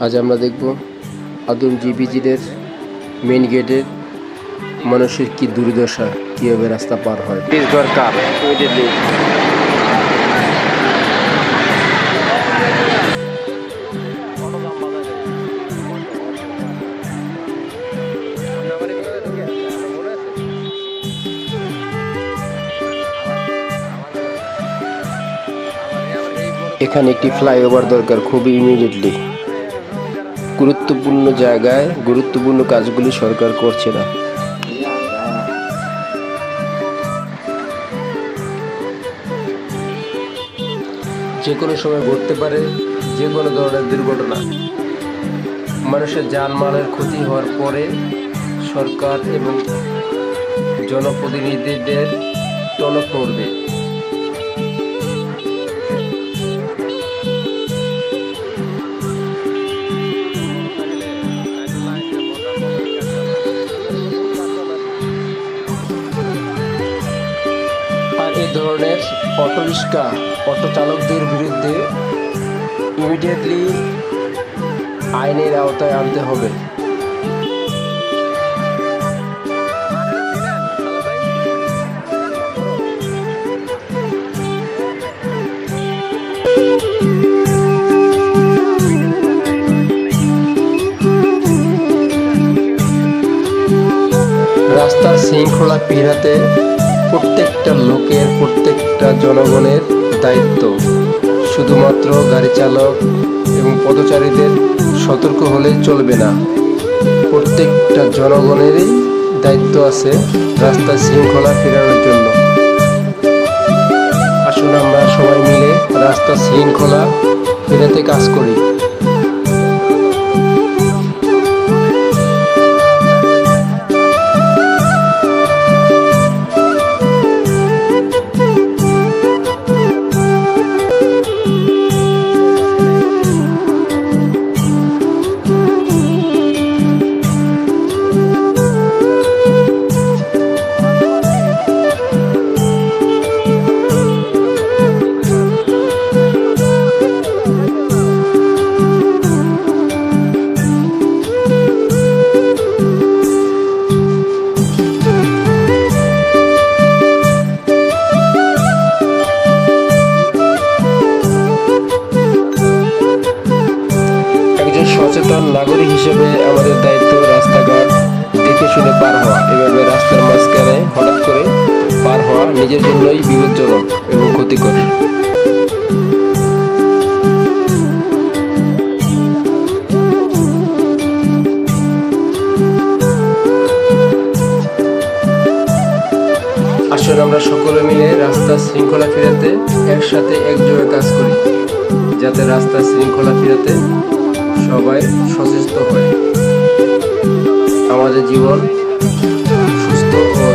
আজ আমরা দেখব আদম জিপিজির মেন গেটের মানুষের কি দুর্দশা, কীভাবে রাস্তা পার হয়। দরকার এখানে একটি ফ্লাইওভার দরকার, খুবই ইমিডিয়েটলি। গুরুত্বপূর্ণ জায়গায় গুরুত্বপূর্ণ কাজগুলি সরকার করছে না। যে কোনো সময় ঘটতে পারে যে কোনো ধরনের দুর্ঘটনা। মানুষের জানমালের ক্ষতি হওয়ার পরে সরকার এবং জনপ্রতিনিধিদের টনক নড়বে। আর এই ধরনের অটোরিক্সা অটো চালকদের বিরুদ্ধে ইমিডিয়েটলি আইনের আওতায় আনতে হবে। রাস্তার শৃঙ্খলা ফেরাতে প্রত্যেকটা লোকের, প্রত্যেকটা জনগণের দায়িত্ব। শুধুমাত্র গাড়ি চালক এবং পথচারীদের সতর্ক হলে চলবে না, প্রত্যেকটা জনগণেরই দায়িত্ব আছে রাস্তার শৃঙ্খলা ফেরানোর জন্য। আসুন আমরা সবাই মিলে রাস্তার শৃঙ্খলা ফেরাতে কাজ করি। সচেতন নাগরিক হিসেবে আমাদের দায়িত্ব রাস্তাঘাট দেখে শুনে পার হওয়া। এভাবে রাস্তার মাঝখানে হঠাৎ করে পার হওয়া নিজের জন্যই বিপজ্জনক এবং ক্ষতিকর। আসলে আমরা সকলে মিলে রাস্তার শৃঙ্খলা ফেরাতে একসাথে একযোগে কাজ করি, যাতে রাস্তার শৃঙ্খলা ফেরাতে সবাই সচেষ্ট হয়। আমাদের জীবন সুস্থ ও